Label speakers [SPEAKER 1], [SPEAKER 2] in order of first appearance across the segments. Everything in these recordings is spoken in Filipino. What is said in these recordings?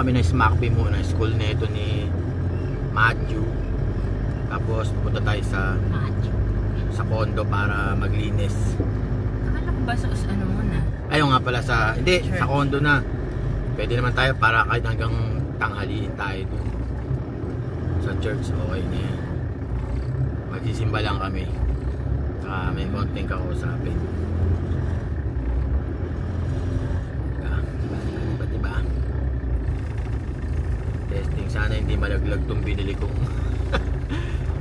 [SPEAKER 1] kami ng SMACB muna, school na ito ni Matthew. Tapos pupunta tayo sa condo para maglinis.
[SPEAKER 2] Akala ko ba sa ano muna?
[SPEAKER 1] Ayaw nga pala sa, hindi, church. Sa condo na. Pwede naman tayo para kahit hanggang tanghaliin tayo dun. Sa church, okay na yan. Magsisimba lang kami. Saka may konting kausapin. Diba? Testing, sana hindi malaglag tong binili kong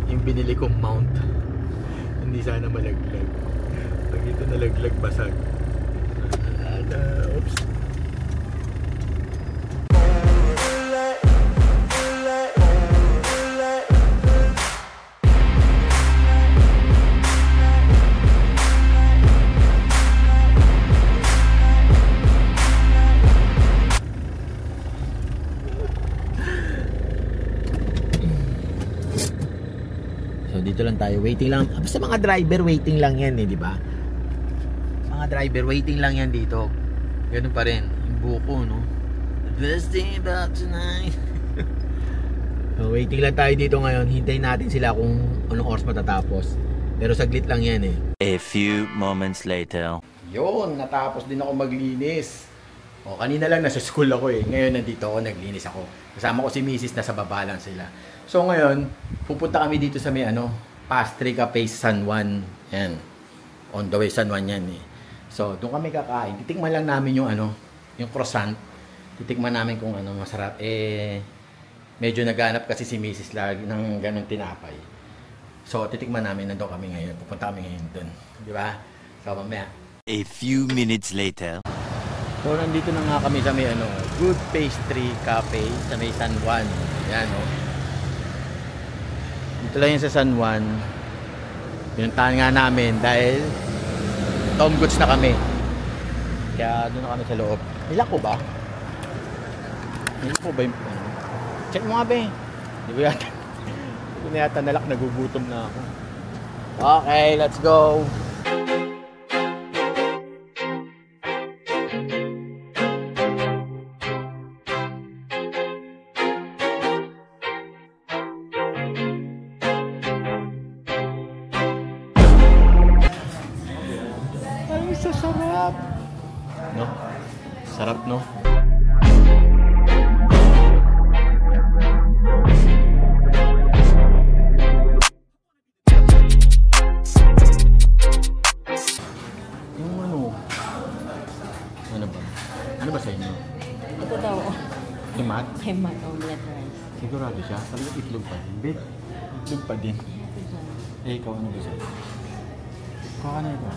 [SPEAKER 1] yung binili kong mount. Hindi sana malaglag. Pag ito nalaglag, basag. Oops. So dito lang tayo, waiting lang. Basta mga driver waiting lang yan di ba? Mga driver waiting lang yan dito. Ganun pa rin, yung buko, no? The best thing about tonight. So waiting lang tayo dito ngayon. Hintayin natin sila kung anong oras matatapos. Pero saglit lang yan
[SPEAKER 3] A few moments later.
[SPEAKER 1] Yun, natapos din ako maglinis. O, kanina lang nasa school ako Ngayon nandito ako, naglinis ako. Kasama ko si Mrs. nasa baba lang sila. So ngayon, pupunta kami dito sa may Pastry Cafe San Juan. Yan. On the way San Juan yan So, doon kami kakain. Titikman lang namin yung yung croissant. Titikman namin kung masarap. Medyo naghanap kasi si Mrs. lagi ng ganong tinapay. So, titikman namin, nandun kami ngayon. Pupunta kami ngayon doon. Di ba? So, mamaya.
[SPEAKER 3] A few minutes later.
[SPEAKER 1] So, nandito na nga kami sa may Good Pastry Cafe sa may San Juan. Yan, Dito lang yan sa San Juan. Pinuntahan nga namin dahil Tom Goods na kami. Kaya doon na kami sa loob. Nilak ko ba? Nilak ko ba yung check mo nga ba Hindi ko yata. Hindi ko na yata nalak. Nagugutom na ako. Okay, let's go. Sarap. No? Sarap, no? Yung ano ba? Ano ba sa inyo?
[SPEAKER 2] Ito daw.
[SPEAKER 1] Himat?
[SPEAKER 2] Himat omelette rice.
[SPEAKER 1] Sigurado siya? Sabi ko itlog pa din. Bet, itlog pa din. Ikaw ano ba sa'yo? Kuha ka na ito.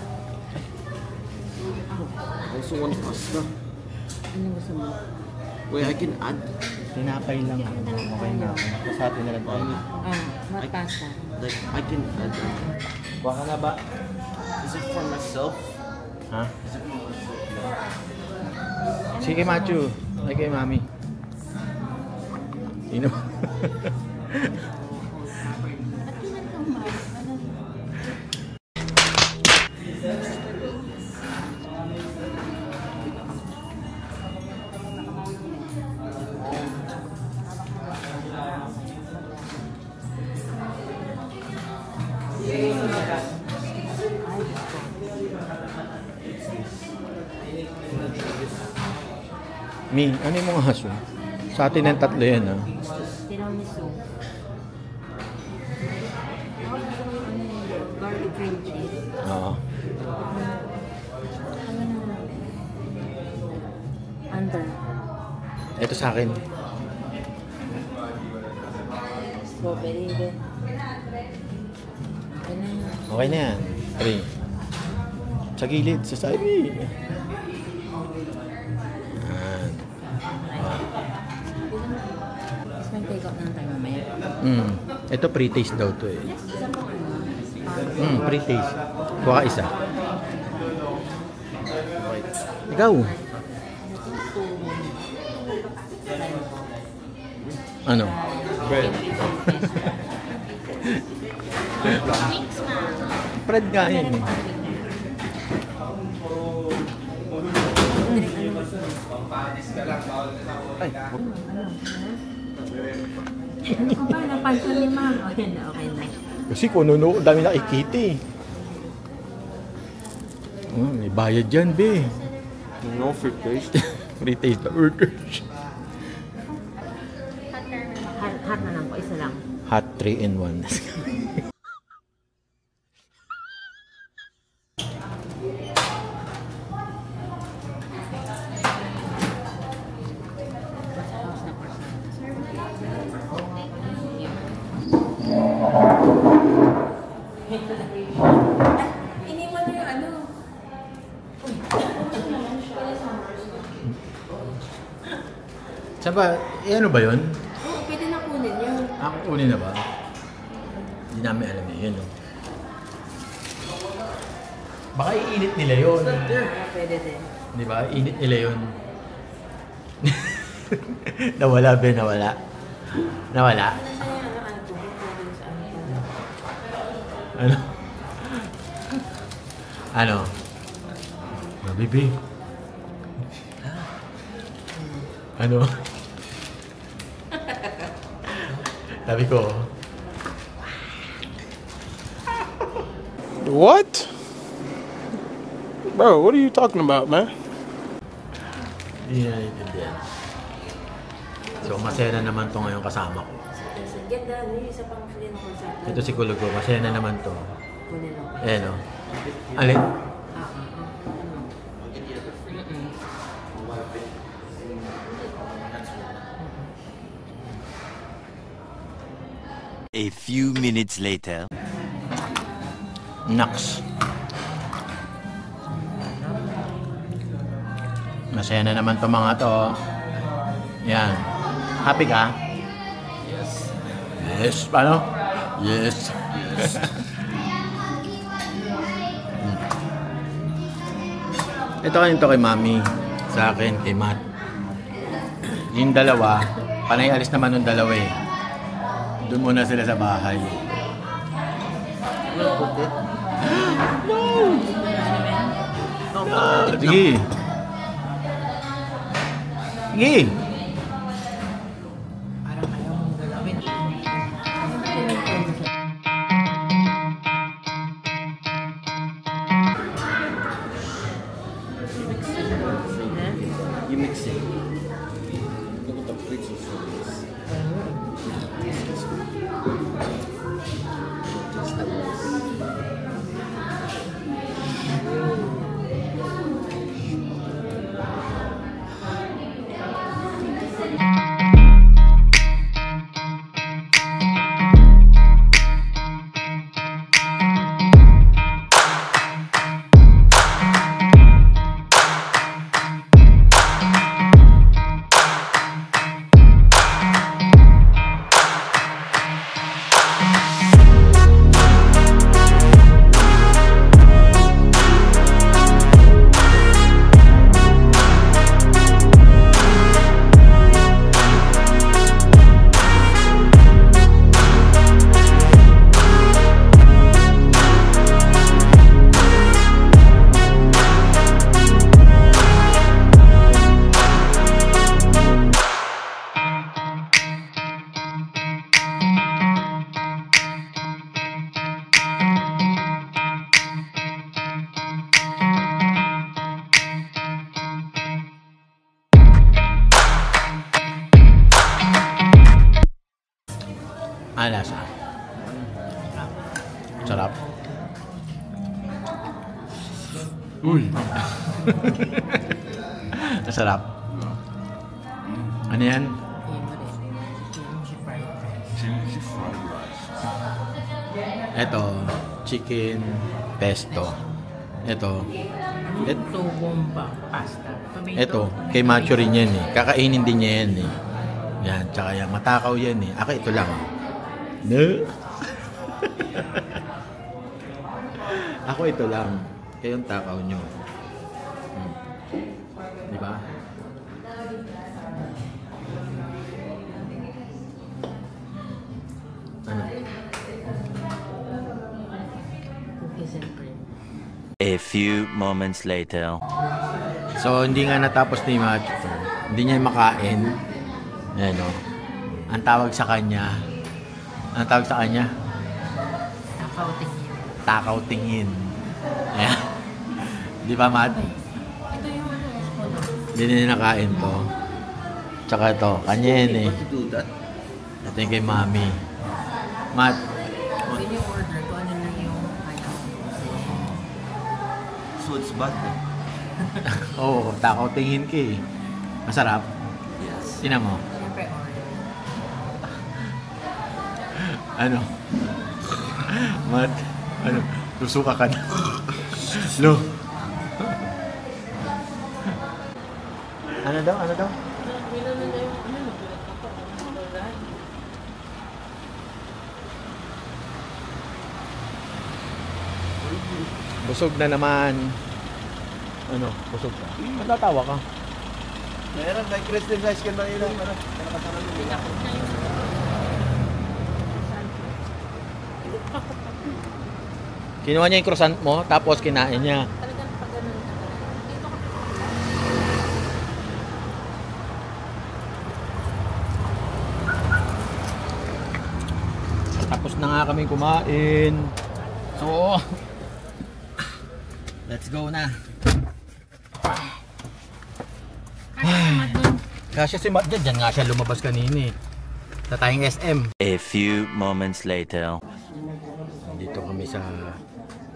[SPEAKER 4] I also want pasta.
[SPEAKER 2] Ano gusto mo?
[SPEAKER 4] Wait, I can add.
[SPEAKER 1] Tinapay lang ako. Okay na ako. Sa atin na lang tayo.
[SPEAKER 2] Hot pasta.
[SPEAKER 4] Like, I can add.
[SPEAKER 1] Kuha ka na ba?
[SPEAKER 4] Is it for myself?
[SPEAKER 1] Ha?
[SPEAKER 4] Is it for myself?
[SPEAKER 1] Sige, Matthew. Ay kay Mami. Sino? Mi, ano yung mga haso? Sa atin ng tatlo yan, ha?
[SPEAKER 2] Tiramisu. Garlic cream cheese.
[SPEAKER 1] Oo.
[SPEAKER 2] Under.
[SPEAKER 1] Ito sa akin.
[SPEAKER 2] Strawberry din.
[SPEAKER 1] Okay na yan. 3. Sa gilid, sa side.
[SPEAKER 2] Take out na tayo mamaya.
[SPEAKER 1] Ito pre-taste daw to pre-taste. Kuha ka isa. Ikaw. Ano? Bread. Bread nga yun Ay,
[SPEAKER 2] Ano ba? Napansin ni ma'am. Okay na, okay na.
[SPEAKER 1] kasi kung ano, dami nakikita eh. May bayad dyan, be.
[SPEAKER 4] No free taste.
[SPEAKER 1] Free taste the burgers.
[SPEAKER 2] Hot na lang po, isa lang.
[SPEAKER 1] Hot 3 in 1.
[SPEAKER 2] Iniwan na yung ano.
[SPEAKER 1] Saan ba? Ano ba yun?
[SPEAKER 2] Oo, pwede na kunin yun.
[SPEAKER 1] Ako kunin na ba? Hindi namin alam eh. Yun, no? Baka iinit nila yun.
[SPEAKER 2] Pwede din.
[SPEAKER 1] Di ba? Init nila yun. Nawala, be. Nawala. Nawala.
[SPEAKER 2] Ano siya yung alcohol? Pwede sa alcohol.
[SPEAKER 1] Ano? Ano? Baby. Ano? Sabi ko,
[SPEAKER 5] What? Bro, what are you talking about, man?
[SPEAKER 1] hindi na naiintindihan. So, masaya na naman to ngayon kasama ko.
[SPEAKER 2] Ganda, ano yung isa pang flin ko sa atin.
[SPEAKER 1] Ito si Kulugo, masaya na naman to.
[SPEAKER 2] Kunin ako.
[SPEAKER 1] Eh, no? Alin?
[SPEAKER 3] A few minutes later.
[SPEAKER 1] Naks. Masaya na naman to mga to. Yan. Happy ka? Yes. Yes. Paano? Yes. Ito kanito kay Mami. Sa akin, kay Matt. Yung dalawa, panay alis naman yung dalawa eh. Doon muna sila sa bahay. Sige. Sige.
[SPEAKER 2] Parang ayaw mong galawin.
[SPEAKER 4] You mix it. Look at the pretty face.
[SPEAKER 1] Lasa. Sarap. Uy. Sarap. Ano yan? Ito, chicken pesto. Ito.
[SPEAKER 2] Ito, bomba, pasta.
[SPEAKER 1] Ito, kay Macho rin yan eh. Kakainin din niya yan eh. Yan, tsaka yan. Matakaw yan eh. Ako ito lang. No? Ako ito lang. Kayong takaw nyo. Di ba? Ano?
[SPEAKER 2] Cookies and cream.
[SPEAKER 3] A few moments later.
[SPEAKER 1] So, hindi nga natapos ni Macho. Hindi niya makain. Ayan o. Ang tawag sa kanya. Ang tawag sa kanya?
[SPEAKER 2] Takaw tingin.
[SPEAKER 1] Takaw tingin. Ayan. Di ba, Matt?
[SPEAKER 2] Ito yung ano.
[SPEAKER 1] Hindi na nakain to. Tsaka ito. Kanya yan eh.
[SPEAKER 4] What to do that?
[SPEAKER 1] Ito yung kay Mami. Matt.
[SPEAKER 2] Pwede yung order ko ano na yung ayaw.
[SPEAKER 4] So it's bad.
[SPEAKER 1] Oo, takaw tingin ka eh. Masarap.
[SPEAKER 4] Yes.
[SPEAKER 1] Tingnan mo.
[SPEAKER 2] Siyempre order.
[SPEAKER 1] Ano? Matt. Ano? Susuka ka na. No. Ano daw? Ano daw? Busog na naman. Ano? Busog ka? Natatawa ka?
[SPEAKER 4] Meron, may Christian rice can Manila.
[SPEAKER 1] Kinuha niya yung croissant mo, tapos kinain niya.
[SPEAKER 2] Talagang pag ganun ka talaga. Dito ka
[SPEAKER 1] Tapos na nga kami kumain. So, let's go na. Kasi si Matt dyan nga siya lumabas kanina eh. Sa tayong SM.
[SPEAKER 3] A few moments later.
[SPEAKER 1] Dito kami sa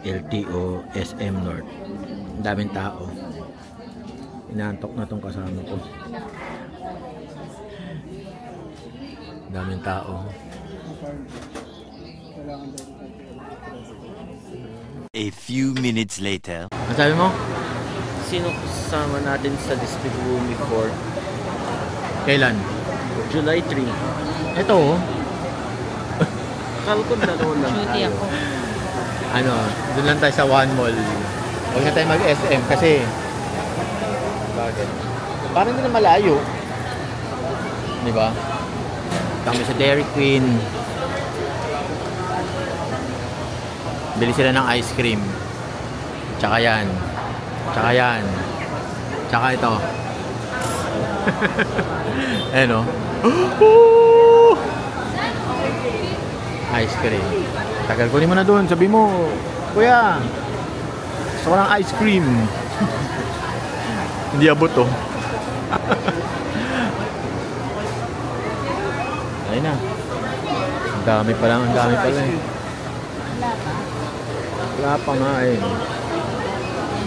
[SPEAKER 1] LTO SM North. Ang daming tao. Inaantok na tong kasama ko. Ang daming tao.
[SPEAKER 3] A few minutes later.
[SPEAKER 1] Ano sabi mo?
[SPEAKER 4] Sino kasama natin sa District Room before?
[SPEAKER 1] Kailan?
[SPEAKER 4] July 3.
[SPEAKER 1] Ito oh.
[SPEAKER 4] Akala ko dalawa lang
[SPEAKER 2] Duty
[SPEAKER 4] tayo.
[SPEAKER 2] ako.
[SPEAKER 1] Ano, doon lang tayo sa One Mall. Huwag na tayo mag-SM kasi bakit? Parang hindi na malayo. Di ba? Kami sa Dairy Queen. Bili sila ng ice cream. Tsaka yan. Tsaka yan. Tsaka ito. Ayan o. Ice cream. Tagal kunin mo na doon. Sabi mo, Kuya, gusto ko ng ice cream. Hindi abot to. Ayun na. Ang dami pa lang. Ang dami pa lang. Wala pa nga eh.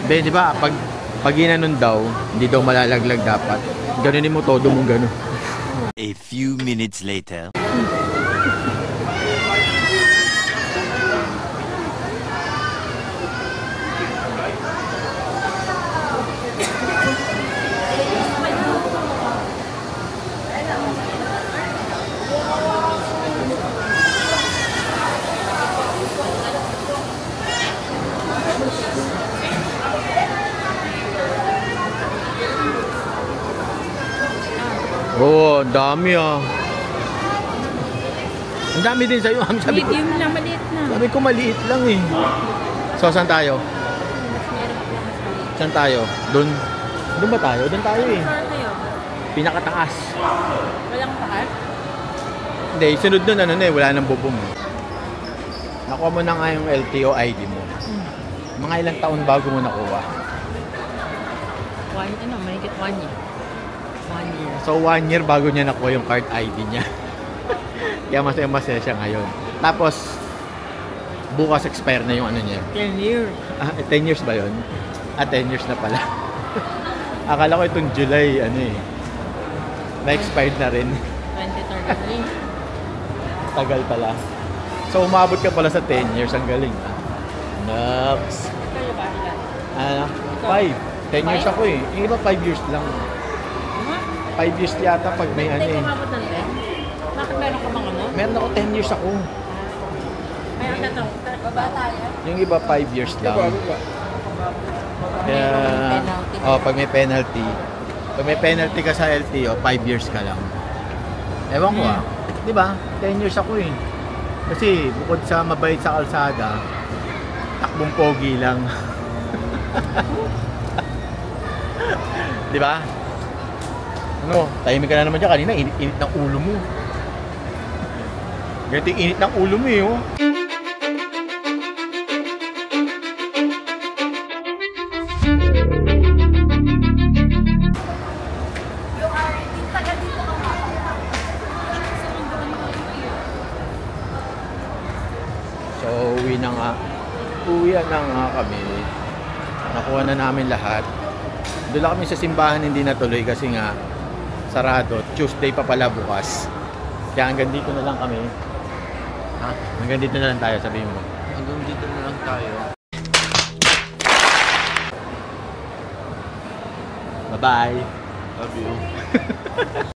[SPEAKER 1] Hindi, di ba? Pag ginanon daw, hindi daw malalaglag dapat. Ganunin mo todo mong gano'n.
[SPEAKER 3] A few minutes later.
[SPEAKER 1] Oo, ang dami ah. Ang dami din sa'yo. Sabi ko,
[SPEAKER 2] Medium na, maliit na.
[SPEAKER 1] sabi ko maliit lang eh. So, saan tayo? Saan tayo? Doon? Doon ba tayo? Doon tayo eh.
[SPEAKER 2] Saan kayo?
[SPEAKER 1] Pinakataas.
[SPEAKER 2] Walang pakal?
[SPEAKER 1] Hindi, sunod doon ano na eh. Wala nang bubong. Nakuha mo na nga yung LTO ID mo. Mga ilang taon bago mo nakuha?
[SPEAKER 2] Mahigit 1 year. 1 year.
[SPEAKER 1] So 1 year bago niya nakuha yung card ID niya. Kaya masaya siya ngayon. Tapos bukas expire na yung ano niya.
[SPEAKER 2] 10 years.
[SPEAKER 1] 10 years ba yun? 10 years na pala. Akala ko itong July ano eh. Na-expired na rin.
[SPEAKER 2] 2033.
[SPEAKER 1] Tagal pala. So umabot ka pala sa 10 years. Ang galing ah. Naks.
[SPEAKER 2] Kayo ba ilan?
[SPEAKER 1] 5. 10 years ako eh. Yung iba 5 years lang. 5 years yata pag may ano
[SPEAKER 2] Hindi
[SPEAKER 1] eh.
[SPEAKER 2] kumabot ng 10? Bakit meron ka bang ano?
[SPEAKER 1] Meron ako 10 years ako.
[SPEAKER 2] Kaya ka ito. Baba tayo.
[SPEAKER 1] Yung iba 5 years lang. Kaya, pag may penalty. Pag may penalty ka sa LTO, 5 years ka lang. Ewan ko ah. Di ba? 10 years ako eh. Kasi bukod sa mabait sa kalsada, takbong pogi lang. Di ba? Ano, tahimik ka na naman dyan. Kanina, init ng ulo mo. Ganito yung init ng ulo mo eh, oh. So, uwi na nga. Uwi na nga kami. Nakuha na namin lahat. Doon lang kami sa simbahan, hindi natuloy kasi nga sarado. Tuesday pa pala bukas. Kaya hanggang dito na lang kami. Ha? Hanggang dito na lang tayo, sabihin mo.
[SPEAKER 4] Hanggang dito na lang tayo.
[SPEAKER 1] Bye-bye.
[SPEAKER 4] Love you.